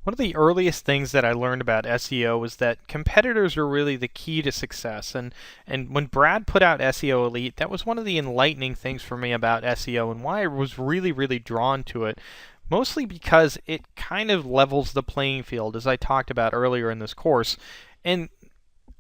One of the earliest things that I learned about SEO was that competitors are really the key to success. And when Brad put out SEO Elite, that was one of the enlightening things for me about SEO and why I was really, really drawn to it. Mostly because it kind of levels the playing field, as I talked about earlier in this course. And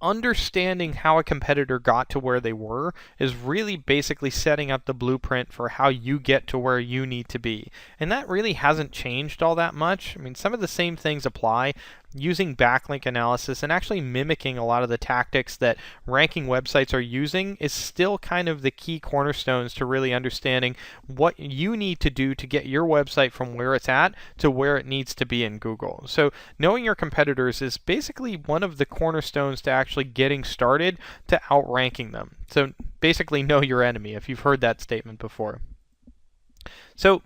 understanding how a competitor got to where they were is really basically setting up the blueprint for how you get to where you need to be. And that really hasn't changed all that much. I mean, some of the same things apply. Using backlink analysis and actually mimicking a lot of the tactics that ranking websites are using is still kind of the key cornerstones to really understanding what you need to do to get your website from where it's at to where it needs to be in Google. So knowing your competitors is basically one of the cornerstones to actually getting started to outranking them. So basically know your enemy, if you've heard that statement before. So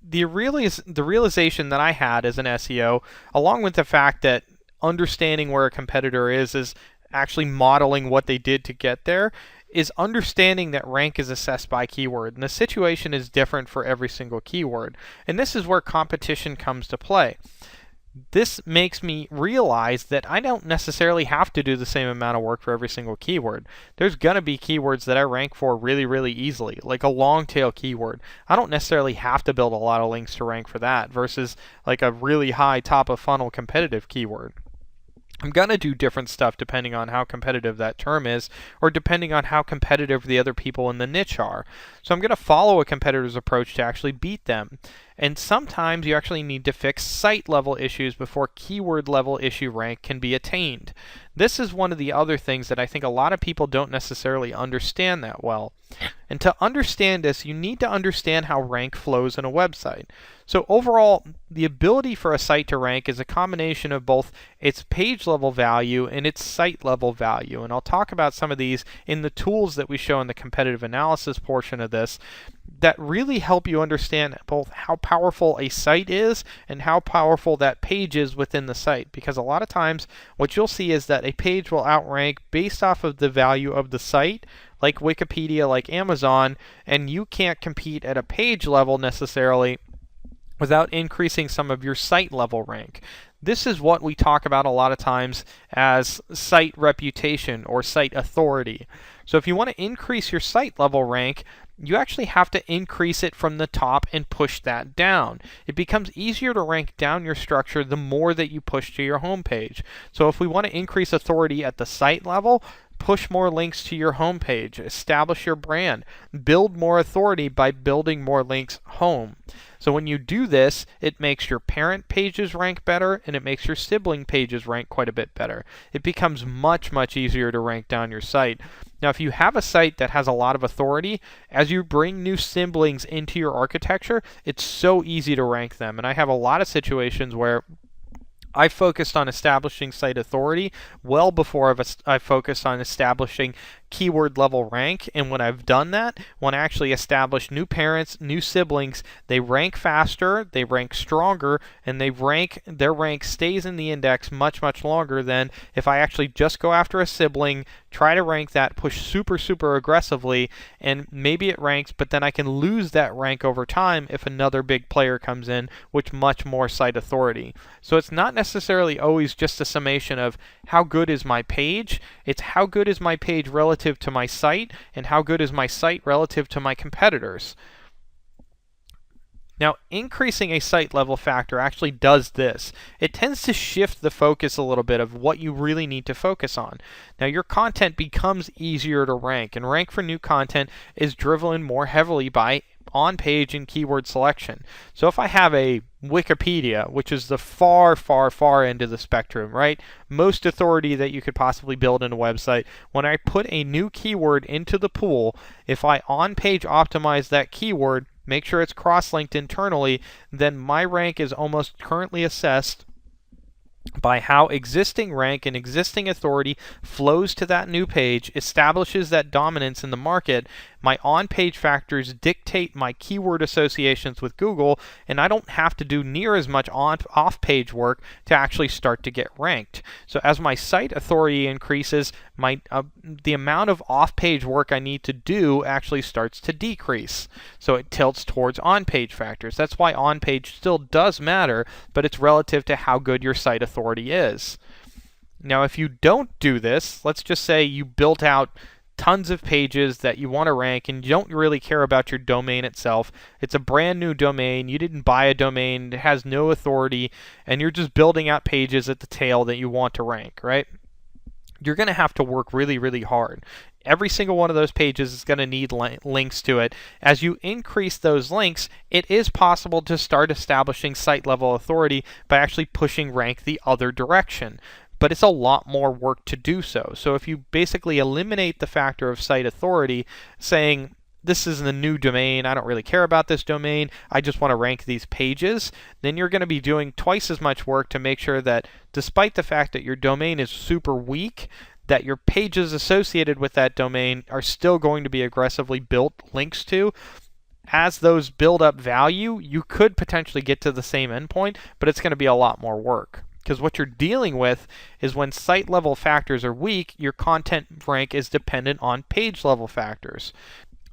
the realization that I had as an SEO, along with the fact that understanding where a competitor is actually modeling what they did to get there, is understanding that rank is assessed by keyword. And the situation is different for every single keyword. And this is where competition comes to play. This makes me realize that I don't necessarily have to do the same amount of work for every single keyword. There's going to be keywords that I rank for really, really easily, like a long tail keyword. I don't necessarily have to build a lot of links to rank for that versus like a really high top of funnel competitive keyword. I'm going to do different stuff depending on how competitive that term is or depending on how competitive the other people in the niche are. So I'm going to follow a competitor's approach to actually beat them. And sometimes you actually need to fix site level issues before keyword level issue rank can be attained. This is one of the other things that I think a lot of people don't necessarily understand that well. And to understand this, you need to understand how rank flows in a website. So overall, the ability for a site to rank is a combination of both its page level value and its site level value. And I'll talk about some of these in the tools that we show in the competitive analysis portion of this that really help you understand both how powerful a site is and how powerful that page is within the site. Because a lot of times what you'll see is that a page will outrank based off of the value of the site, like Wikipedia, like Amazon, and you can't compete at a page level necessarily without increasing some of your site level rank. This is what we talk about a lot of times as site reputation or site authority. So if you want to increase your site level rank, you actually have to increase it from the top and push that down. It becomes easier to rank down your structure the more that you push to your home page. So if we want to increase authority at the site level, push more links to your homepage, establish your brand, build more authority by building more links home. So when you do this, it makes your parent pages rank better and it makes your sibling pages rank quite a bit better. It becomes much, much easier to rank down your site. Now, if you have a site that has a lot of authority, as you bring new siblings into your architecture, it's so easy to rank them. And I have a lot of situations where I focused on establishing site authority well before I focused on establishing keyword level rank. And when I've done that, when I actually establish new parents, new siblings, they rank faster, they rank stronger, and their rank stays in the index much, much longer than if I actually just go after a sibling, try to rank that, push super, super aggressively, and maybe it ranks, but then I can lose that rank over time if another big player comes in with much more site authority. So it's not necessarily always just a summation of how good is my page, it's how good is my page relative to my site, and how good is my site relative to my competitors. Now, increasing a site level factor actually does this. It tends to shift the focus a little bit of what you really need to focus on. Now, your content becomes easier to rank, and rank for new content is driven more heavily by on-page and keyword selection. So if I have a Wikipedia, which is the far, far, far end of the spectrum, right? Most authority that you could possibly build in a website. When I put a new keyword into the pool, if I on-page optimize that keyword, make sure it's cross-linked internally, then my rank is almost currently assessed by how existing rank and existing authority flows to that new page, establishes that dominance in the market, My on-page factors dictate my keyword associations with Google, and I don't have to do near as much off-page work to actually start to get ranked. So as my site authority increases, the amount of off-page work I need to do actually starts to decrease. So it tilts towards on-page factors. That's why on-page still does matter, but it's relative to how good your site authority is. Now, if you don't do this, let's just say you built out tons of pages that you want to rank and you don't really care about your domain itself. It's a brand new domain. You didn't buy a domain. It has no authority, and you're just building out pages at the tail that you want to rank, right? You're going to have to work really, really hard. Every single one of those pages is going to need links to it. As you increase those links, it is possible to start establishing site-level authority by actually pushing rank the other direction. But it's a lot more work to do so. So if you basically eliminate the factor of site authority, saying, this is the new domain, I don't really care about this domain, I just want to rank these pages, then you're going to be doing twice as much work to make sure that despite the fact that your domain is super weak, that your pages associated with that domain are still going to be aggressively built links to. As those build up value, you could potentially get to the same endpoint, but it's going to be a lot more work. Because what you're dealing with is when site level factors are weak, your content rank is dependent on page level factors.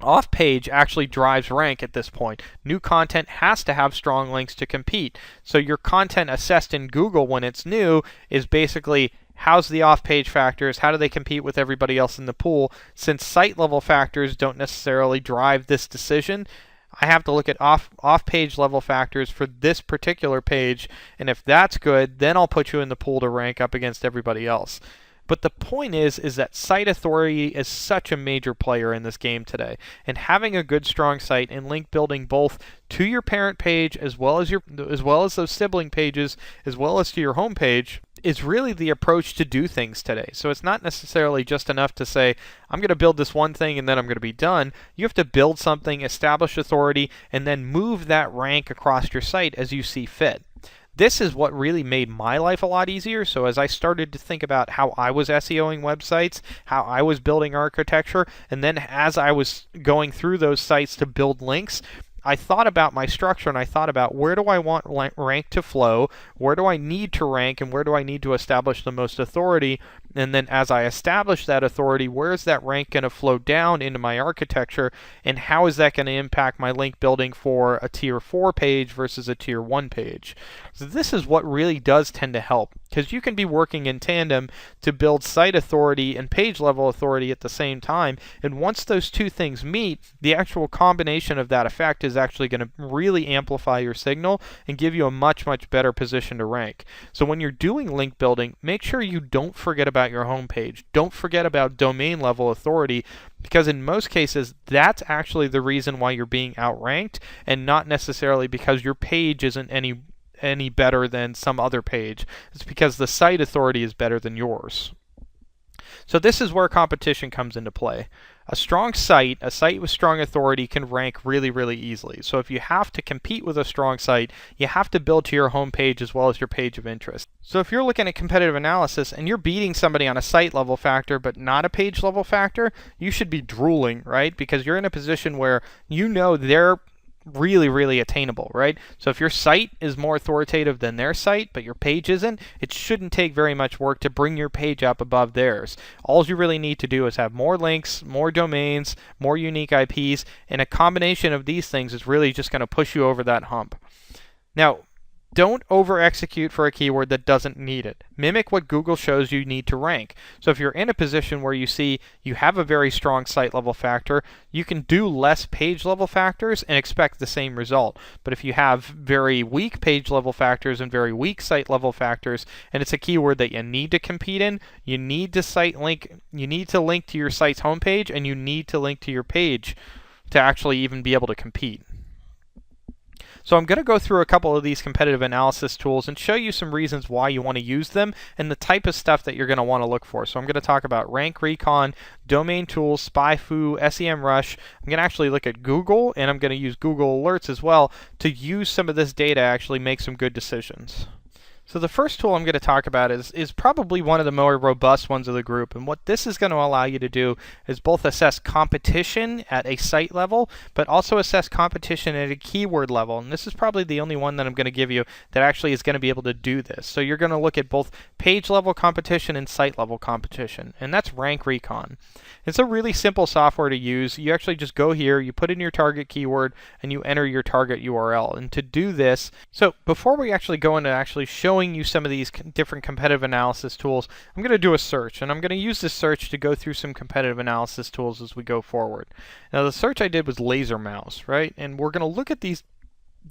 Off-page actually drives rank at this point. New content has to have strong links to compete. So your content assessed in Google when it's new is basically, how's the off-page factors? How do they compete with everybody else in the pool? Since site level factors don't necessarily drive this decision, I have to look at off-page level factors for this particular page, and if that's good, then I'll put you in the pool to rank up against everybody else. But the point is that site authority is such a major player in this game today, and having a good, strong site and link building both to your parent page as well as those sibling pages, as well as to your home page, is really the approach to do things today. So it's not necessarily just enough to say, I'm going to build this one thing and then I'm going to be done. You have to build something, establish authority, and then move that rank across your site as you see fit. This is what really made my life a lot easier. So as I started to think about how I was SEOing websites, how I was building architecture, and then as I was going through those sites to build links, I thought about my structure and I thought about, where do I want rank to flow, where do I need to rank, and where do I need to establish the most authority, and then as I establish that authority, where is that rank going to flow down into my architecture, and how is that going to impact my link building for a tier 4 page versus a tier 1 page. So this is what really does tend to help, because you can be working in tandem to build site authority and page level authority at the same time, and once those two things meet, the actual combination of that effect is actually going to really amplify your signal and give you a much, much better position to rank. So when you're doing link building, make sure you don't forget about your home page. Don't forget about domain level authority, because in most cases, that's actually the reason why you're being outranked, and not necessarily because your page isn't any better than some other page. It's because the site authority is better than yours. So this is where competition comes into play. A strong site, a site with strong authority, can rank really, really easily. So if you have to compete with a strong site, you have to build to your home page as well as your page of interest. So if you're looking at competitive analysis and you're beating somebody on a site level factor but not a page level factor, you should be drooling, right? Because you're in a position where you know they're really, really attainable, right? So if your site is more authoritative than their site, but your page isn't, it shouldn't take very much work to bring your page up above theirs. All you really need to do is have more links, more domains, more unique IPs, and a combination of these things is really just going to push you over that hump. Now, don't over-execute for a keyword that doesn't need it. Mimic what Google shows you need to rank. So if you're in a position where you see you have a very strong site level factor, you can do less page level factors and expect the same result. But if you have very weak page level factors and very weak site level factors, and it's a keyword that you need to compete in, you need to link to your site's homepage, and you need to link to your page to actually even be able to compete. So I'm going to go through a couple of these competitive analysis tools and show you some reasons why you want to use them and the type of stuff that you're going to want to look for. So I'm going to talk about Rank Recon, Domain Tools, SpyFu, SEMrush. I'm going to actually look at Google, and I'm going to use Google Alerts as well to use some of this data to actually make some good decisions. So the first tool I'm going to talk about is probably one of the more robust ones of the group. And what this is going to allow you to do is both assess competition at a site level, but also assess competition at a keyword level. And this is probably the only one that I'm going to give you that actually is going to be able to do this. So you're going to look at both page level competition and site level competition. And that's Rank Recon. It's a really simple software to use. You actually just go here, you put in your target keyword, and you enter your target URL. And to do this, so before we actually go into actually showing you some of these different competitive analysis tools, I'm going to do a search, and I'm going to use this search to go through some competitive analysis tools as we go forward. Now the search I did was laser mouse, right? And we're going to look at these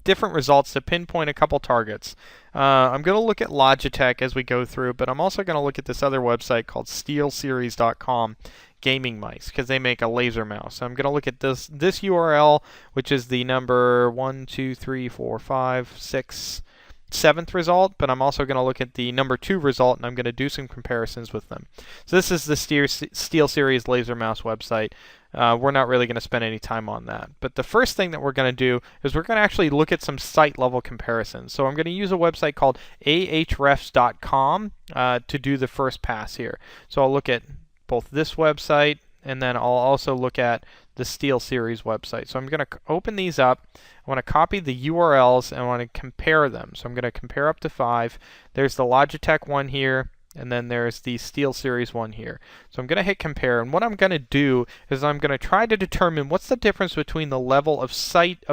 different results to pinpoint a couple targets. I'm going to look at Logitech as we go through, but I'm also going to look at this other website called SteelSeries.com gaming mice, because they make a laser mouse. So I'm going to look at this URL, which is the number 1, 2, 3, 4, 5, 6, 7th result, but I'm also going to look at the number 2 result, and I'm going to do some comparisons with them. So this is the SteelSeries laser mouse website. We're not really going to spend any time on that. But the first thing that we're going to do is we're going to actually look at some site level comparisons. So I'm going to use a website called ahrefs.com to do the first pass here. So I'll look at both this website, and then I'll also look at the SteelSeries website. So I'm going to open these up. I want to copy the URLs, and I want to compare them. So I'm going to compare up to 5. There's the Logitech one here, and then there's the SteelSeries one here. So I'm going to hit compare, and what I'm going to do is I'm going to try to determine what's the difference between the level of site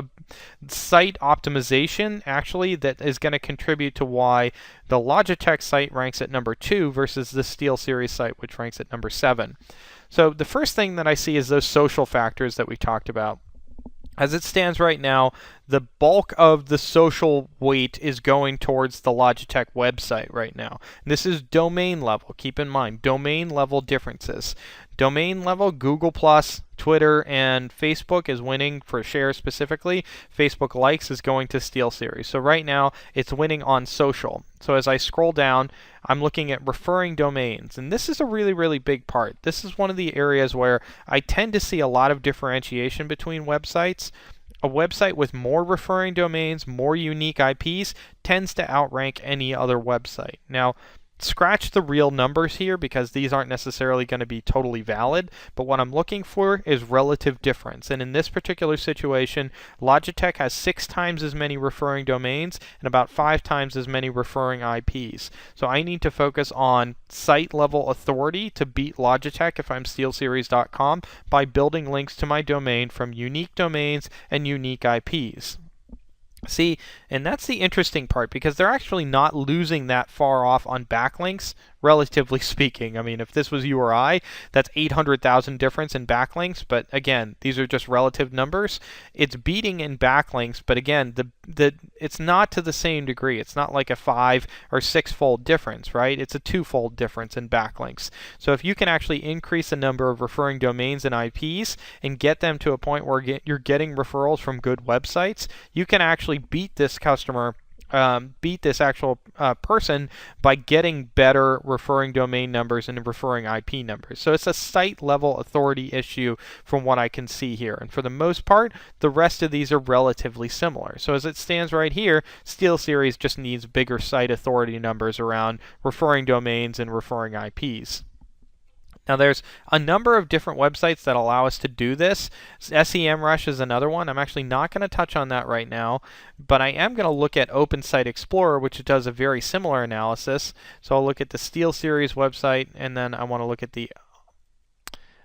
optimization actually that is going to contribute to why the Logitech site ranks at number 2 versus the SteelSeries site, which ranks at number 7. So the first thing that I see is those social factors that we talked about. As it stands right now, the bulk of the social weight is going towards the Logitech website right now. And this is domain level. Keep in mind, domain level differences. Domain level, Google+, Twitter, and Facebook is winning for shares specifically. Facebook likes is going to SteelSeries. So right now, it's winning on social. So as I scroll down, I'm looking at referring domains. And this is a really, really big part. This is one of the areas where I tend to see a lot of differentiation between websites. A website with more referring domains, more unique IPs, tends to outrank any other website. Now, scratch the real numbers here because these aren't necessarily going to be totally valid, but what I'm looking for is relative difference. And in this particular situation, Logitech has 6 times as many referring domains and about 5 times as many referring IPs. So I need to focus on site level authority to beat Logitech if I'm SteelSeries.com by building links to my domain from unique domains and unique IPs. See, and that's the interesting part because they're actually not losing that far off on backlinks, relatively speaking. I mean, if this was URI, that's 800,000 difference in backlinks, but again, these are just relative numbers. It's beating in backlinks, but again, it's not to the same degree. It's not like a 5 or 6-fold difference, right? It's a 2-fold difference in backlinks. So if you can actually increase the number of referring domains and IPs and get them to a point where you're getting referrals from good websites, you can actually beat this customer, beat this actual person by getting better referring domain numbers and referring IP numbers. So it's a site level authority issue from what I can see here. And for the most part, the rest of these are relatively similar. So as it stands right here, SteelSeries just needs bigger site authority numbers around referring domains and referring IPs. Now there's a number of different websites that allow us to do this. SEMrush is another one. I'm actually not going to touch on that right now, but I am going to look at Open Site Explorer, which does a very similar analysis. So I'll look at the SteelSeries website, and then I want to look at the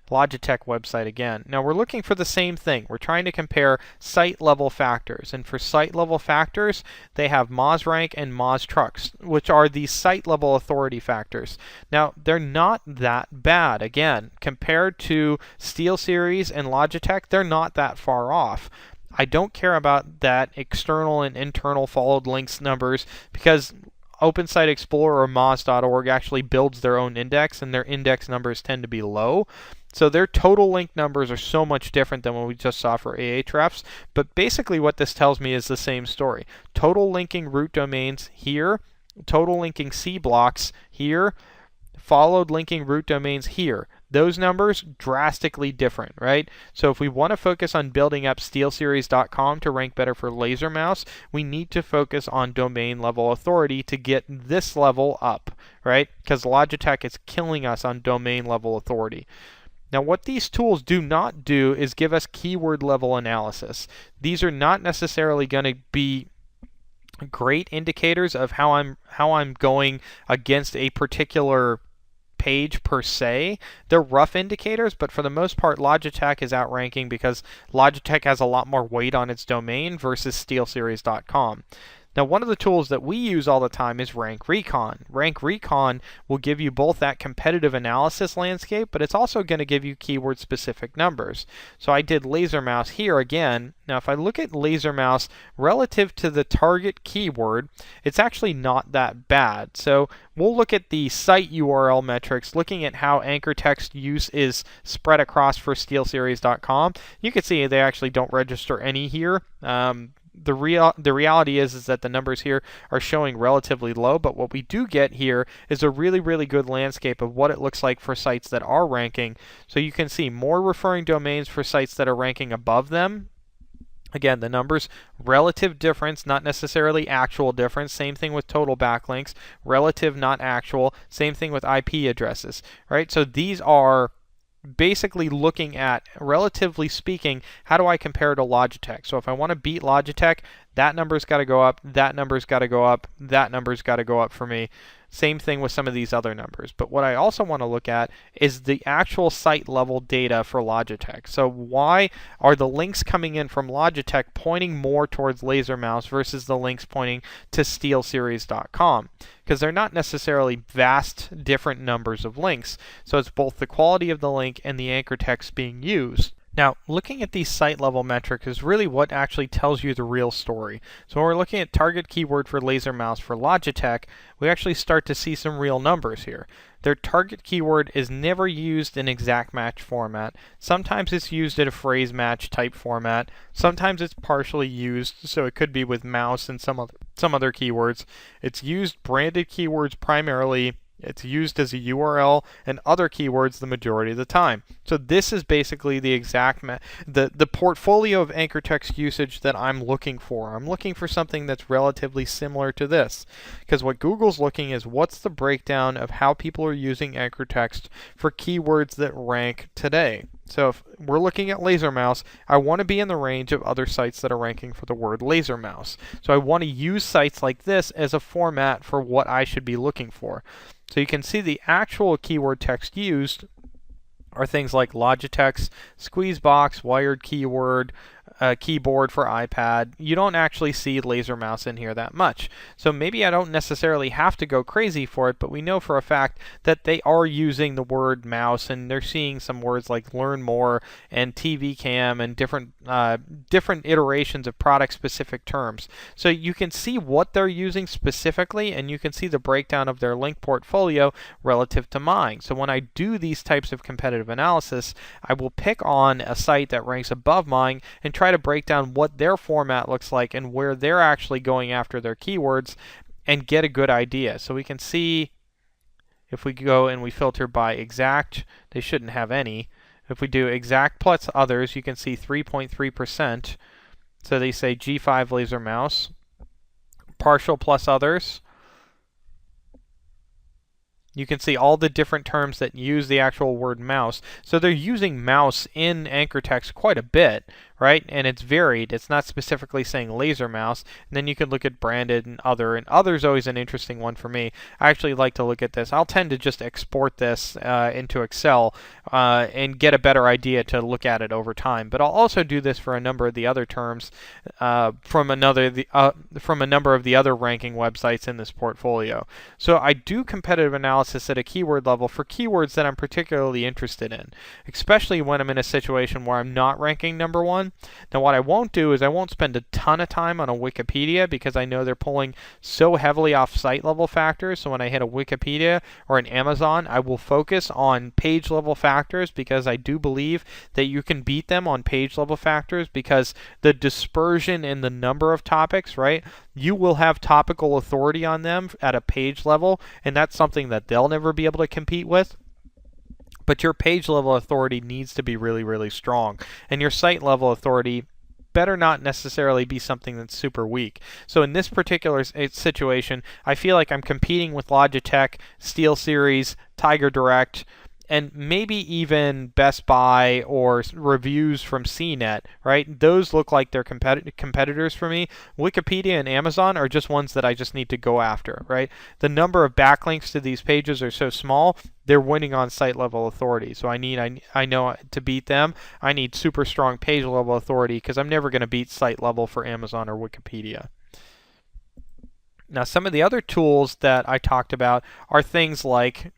Logitech website again. Now we're looking for the same thing. We're trying to compare site level factors, and for site level factors they have MozRank and MozTrucks, which are the site level authority factors. Now they're not that bad. Again, compared to SteelSeries and Logitech, they're not that far off. I don't care about that external and internal followed links numbers because Open Site Explorer or Moz.org actually builds their own index, and their index numbers tend to be low. So their total link numbers are so much different than what we just saw for Ahrefs. But basically what this tells me is the same story. Total linking root domains here, total linking C blocks here, followed linking root domains here. those numbers drastically different, right? So if we want to focus on building up SteelSeries.com to rank better for Laser Mouse, we need to focus on domain level authority to get this level up, right? Because Logitech is killing us on domain level authority. Now, what these tools do not do is give us keyword level analysis. These are not necessarily going to be great indicators of how I'm going against a particular page per se. They're rough indicators, but for the most part, Logitech is outranking because Logitech has a lot more weight on its domain versus SteelSeries.com. Now, one of the tools that we use all the time is Rank Recon. Rank Recon will give you both that competitive analysis landscape, but it's also going to give you keyword-specific numbers. So I did Laser Mouse here again. Now, if I look at Laser Mouse relative to the target keyword, it's actually not that bad. So we'll look at the site URL metrics, looking at how anchor text use is spread across for SteelSeries.com. You can see they actually don't register any here. The reality is that the numbers here are showing relatively low, but what we do get here is a really, really good landscape of what it looks like for sites that are ranking. So you can see more referring domains for sites that are ranking above them. Again, the numbers, relative difference, not necessarily actual difference. Same thing with total backlinks. Relative, not actual. Same thing with IP addresses, right? So these are basically looking at, relatively speaking, how do I compare to Logitech? So if I want to beat Logitech, that number's got to go up, that number's got to go up, that number's got to go up for me. Same thing with some of these other numbers. But what I also want to look at is the actual site level data for Logitech. So why are the links coming in from Logitech pointing more towards Laser Mouse versus the links pointing to SteelSeries.com? Because they're not necessarily vast different numbers of links. So it's both the quality of the link and the anchor text being used. Now, looking at these site level metrics is really what actually tells you the real story. So when we're looking at target keyword for Laser Mouse for Logitech, we actually start to see some real numbers here. Their target keyword is never used in exact match format. Sometimes it's used in a phrase match type format. Sometimes it's partially used, so it could be with mouse and some other keywords. It's used branded keywords primarily. It's used as a URL and other keywords the majority of the time. So this is basically the exact the portfolio of anchor text usage that I'm looking for. I'm looking for something that's relatively similar to this, because what Google's looking is what's the breakdown of how people are using anchor text for keywords that rank today. So if we're looking at Laser Mouse, I want to be in the range of other sites that are ranking for the word Laser Mouse. So I want to use sites like this as a format for what I should be looking for. So you can see the actual keyword text used are things like Logitech's Squeezebox, Wired Keyword, keyboard for iPad. You don't actually see Laser Mouse in here that much. So maybe I don't necessarily have to go crazy for it, but we know for a fact that they are using the word mouse, and they're seeing some words like learn more and TV cam and different iterations of product-specific terms. So you can see what they're using specifically, and you can see the breakdown of their link portfolio relative to mine. So when I do these types of competitive analysis, I will pick on a site that ranks above mine and try to break down what their format looks like and where they're actually going after their keywords and get a good idea. So we can see if we go and we filter by exact, they shouldn't have any. If we do exact plus others, you can see 3.3%. So they say G5 Laser Mouse. Partial plus others. You can see all the different terms that use the actual word mouse. So they're using mouse in anchor text quite a bit, right? And it's varied. It's not specifically saying Laser Mouse. And then you can look at branded and other's always an interesting one for me. I actually like to look at this. I'll tend to just export this into Excel and get a better idea to look at it over time. But I'll also do this for a number of the other terms from a number of the other ranking websites in this portfolio. So I do competitive analysis at a keyword level for keywords that I'm particularly interested in, especially when I'm in a situation where I'm not ranking number one. Now what I won't do is I won't spend a ton of time on a Wikipedia, because I know they're pulling so heavily off site level factors. So when I hit a Wikipedia or an Amazon, I will focus on page level factors, because I do believe that you can beat them on page level factors, because the dispersion in the number of topics, right? You will have topical authority on them at a page level, and that's something that they'll never be able to compete with. but your page level authority needs to be really, really strong. And your site level authority better not necessarily be something that's super weak. So in this particular situation, I feel like I'm competing with Logitech, SteelSeries, Tiger Direct, and maybe even Best Buy or reviews from CNET, right? Those look like they're competitors for me. Wikipedia and Amazon are just ones that I just need to go after, right? The number of backlinks to these pages are so small, they're winning on site level authority. So I know to beat them, I need super strong page level authority because I'm never going to beat site level for Amazon or Wikipedia. Now, some of the other tools that I talked about are things like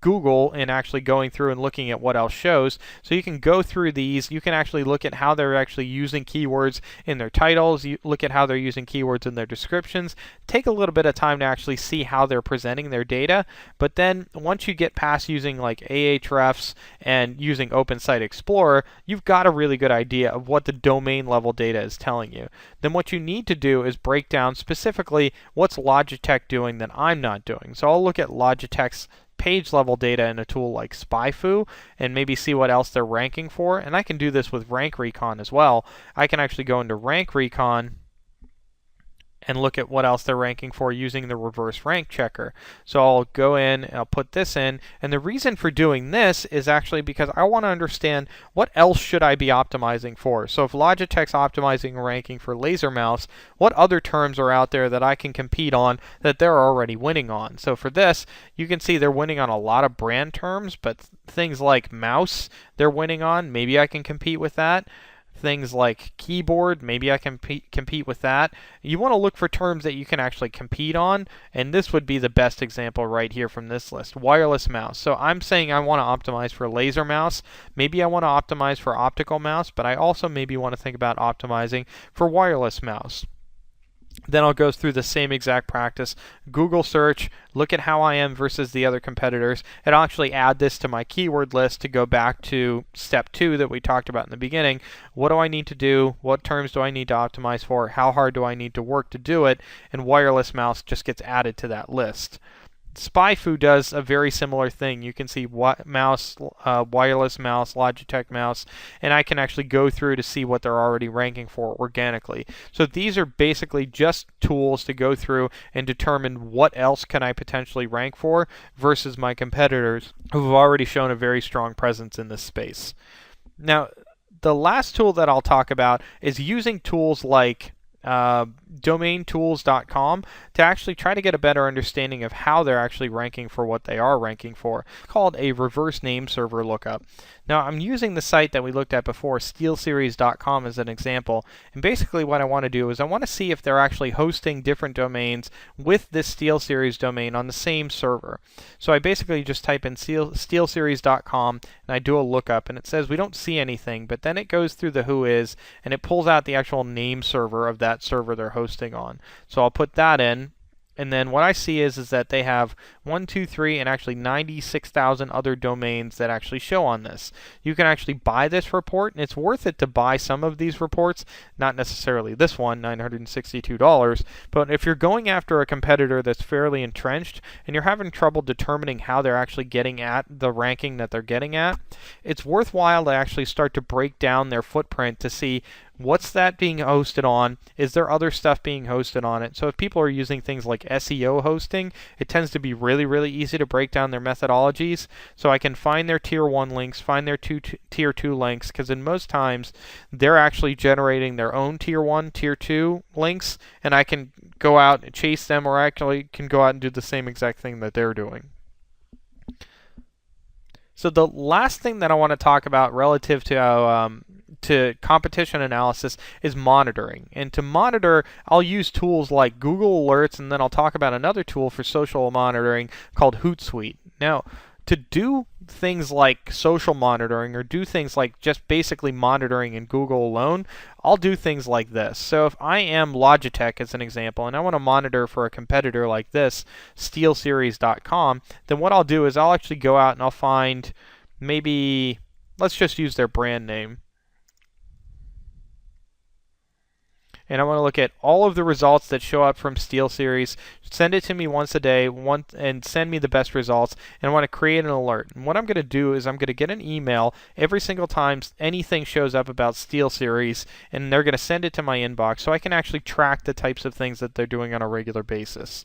Google and actually going through and looking at what else shows. So you can go through these. You can actually look at how they're actually using keywords in their titles. You look at how they're using keywords in their descriptions. Take a little bit of time to actually see how they're presenting their data. But then once you get past using like Ahrefs and using Open Site Explorer, you've got a really good idea of what the domain level data is telling you. Then what you need to do is break down specifically what's Logitech doing that I'm not doing. So I'll look at Logitech's page level data in a tool like SpyFu and maybe see what else they're ranking for. And I can do this with Rank Recon as well. I can actually go into Rank Recon and look at what else they're ranking for using the reverse rank checker. So I'll go in, I'll put this in, and the reason for doing this is actually because I want to understand what else should I be optimizing for. So if Logitech's optimizing and ranking for laser mouse, what other terms are out there that I can compete on that they're already winning on? So for this, you can see they're winning on a lot of brand terms, but things like mouse they're winning on, maybe I can compete with that. Things like keyboard, maybe I can compete with that. You want to look for terms that you can actually compete on, and this would be the best example right here from this list. Wireless mouse. So I'm saying I want to optimize for laser mouse. Maybe I want to optimize for optical mouse, but I also maybe want to think about optimizing for wireless mouse. Then I'll go through the same exact practice. Google search, look at how I am versus the other competitors, and I'll actually add this to my keyword list to go back to step 2 that we talked about in the beginning. What do I need to do? What terms do I need to optimize for? How hard do I need to work to do it? And wireless mouse just gets added to that list. SpyFu does a very similar thing. You can see what mouse, wireless mouse, Logitech mouse, and I can actually go through to see what they're already ranking for organically. So these are basically just tools to go through and determine what else can I potentially rank for versus my competitors who have already shown a very strong presence in this space. Now, the last tool that I'll talk about is using tools like domaintools.com to actually try to get a better understanding of how they're actually ranking for what they are ranking for. It's called a reverse name server lookup. Now I'm using the site that we looked at before, steelseries.com, as an example, and basically what I want to do is I want to see if they're actually hosting different domains with this SteelSeries domain on the same server. So I basically just type in steelseries.com and I do a lookup, and it says we don't see anything, but then it goes through the whois and it pulls out the actual name server of that server they're hosting on. So I'll put that in, and then what I see is that they have 1, 2, 3, and actually 96,000 other domains that actually show on this. You can actually buy this report, and it's worth it to buy some of these reports, not necessarily this one, $962, but if you're going after a competitor that's fairly entrenched and you're having trouble determining how they're actually getting at the ranking that they're getting at, it's worthwhile to actually start to break down their footprint to see what's that being hosted on? Is there other stuff being hosted on it? So if people are using things like SEO hosting, it tends to be really, really easy to break down their methodologies. So I can find their tier 1 links, find their tier 2 links, because in most times they're actually generating their own tier 1, tier 2 links, and I can go out and chase them, or actually can go out and do the same exact thing that they're doing. So the last thing that I want to talk about relative to competition analysis is monitoring. And to monitor, I'll use tools like Google Alerts, and then I'll talk about another tool for social monitoring called Hootsuite. Now, to do things like social monitoring or do things like just basically monitoring in Google alone, I'll do things like this. So if I am Logitech as an example and I want to monitor for a competitor like this, SteelSeries.com, then what I'll do is I'll actually go out and I'll find maybe, let's just use their brand name. and I want to look at all of the results that show up from SteelSeries. Send it to me once a day, and send me the best results, and I want to create an alert. And what I'm going to do is I'm going to get an email every single time anything shows up about SteelSeries, and they're going to send it to my inbox so I can actually track the types of things that they're doing on a regular basis.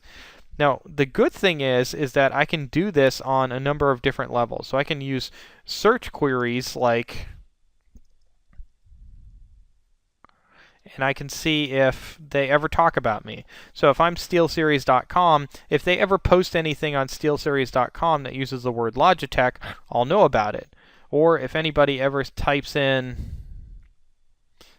Now, the good thing is that I can do this on a number of different levels. So I can use search queries and I can see if they ever talk about me. So if I'm SteelSeries.com, if they ever post anything on SteelSeries.com that uses the word Logitech, I'll know about it. Or if anybody ever types in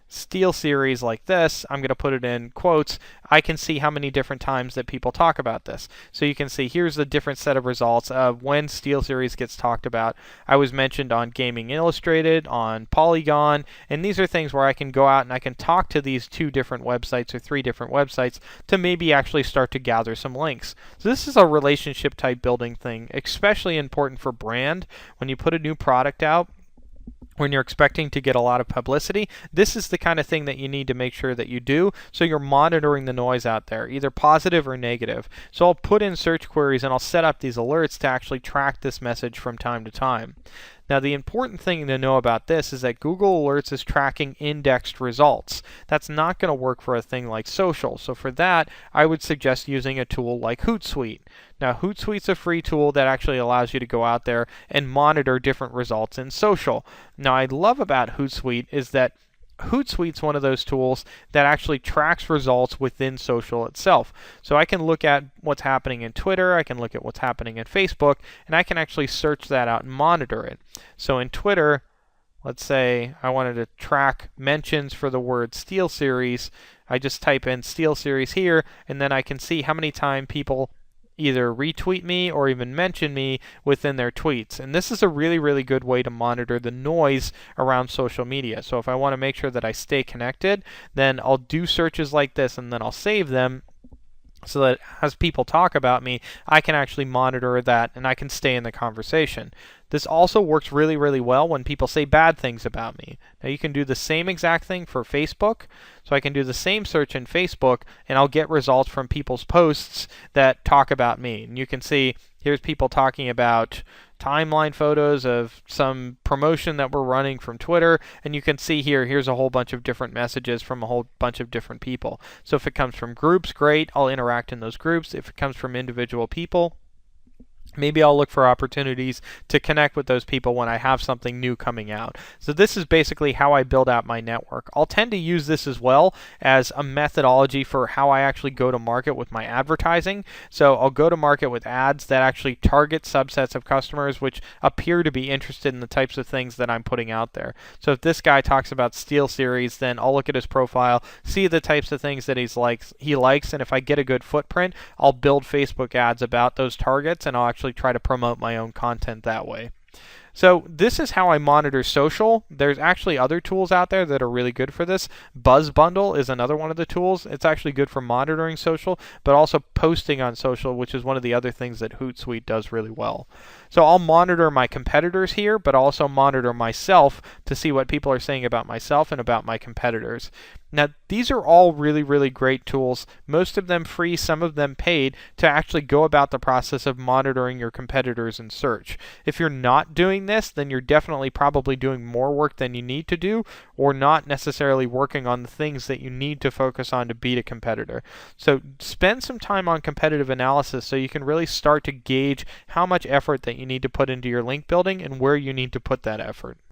SteelSeries like this, I'm going to put it in quotes, I can see how many different times that people talk about this. So you can see here's the different set of results of when SteelSeries gets talked about. I was mentioned on Gaming Illustrated, on Polygon, and these are things where I can go out and I can talk to these 2 different websites or 3 different websites to maybe actually start to gather some links. So this is a relationship type building thing, especially important for brand. When you put a new product out, when you're expecting to get a lot of publicity, this is the kind of thing that you need to make sure that you do, so you're monitoring the noise out there, either positive or negative. So I'll put in search queries and I'll set up these alerts to actually track this message from time to time. Now, the important thing to know about this is that Google Alerts is tracking indexed results. That's not going to work for a thing like social. So for that, I would suggest using a tool like Hootsuite. Now, Hootsuite's a free tool that actually allows you to go out there and monitor different results in social. Now, I love about Hootsuite is that Hootsuite's one of those tools that actually tracks results within social itself. So I can look at what's happening in Twitter, I can look at what's happening in Facebook, and I can actually search that out and monitor it. So in Twitter, let's say I wanted to track mentions for the word SteelSeries. I just type in SteelSeries here, and then I can see how many times people either retweet me or even mention me within their tweets. And this is a really, really good way to monitor the noise around social media. So if I want to make sure that I stay connected, then I'll do searches like this and then I'll save them so that as people talk about me, I can actually monitor that and I can stay in the conversation. This also works really, really well when people say bad things about me. Now you can do the same exact thing for Facebook. So I can do the same search in Facebook and I'll get results from people's posts that talk about me. And you can see here's people talking about timeline photos of some promotion that we're running from Twitter, and you can see here's a whole bunch of different messages from a whole bunch of different people. So if it comes from groups, great, I'll interact in those groups. If it comes from individual people, maybe I'll look for opportunities to connect with those people when I have something new coming out. So this is basically how I build out my network. I'll tend to use this as well as a methodology for how I actually go to market with my advertising. So I'll go to market with ads that actually target subsets of customers which appear to be interested in the types of things that I'm putting out there. So if this guy talks about SteelSeries, then I'll look at his profile, see the types of things that he likes, and if I get a good footprint, I'll build Facebook ads about those targets, and I'll actually try to promote my own content that way. So this is how I monitor social. There's actually other tools out there that are really good for this. BuzzBundle is another one of the tools. It's actually good for monitoring social, but also posting on social, which is one of the other things that Hootsuite does really well. So I'll monitor my competitors here, but also monitor myself to see what people are saying about myself and about my competitors. Now, these are all really, really great tools, most of them free, some of them paid, to actually go about the process of monitoring your competitors in search. If you're not doing this, then you're definitely probably doing more work than you need to do, or not necessarily working on the things that you need to focus on to beat a competitor. So spend some time on competitive analysis so you can really start to gauge how much effort that you need to put into your link building and where you need to put that effort.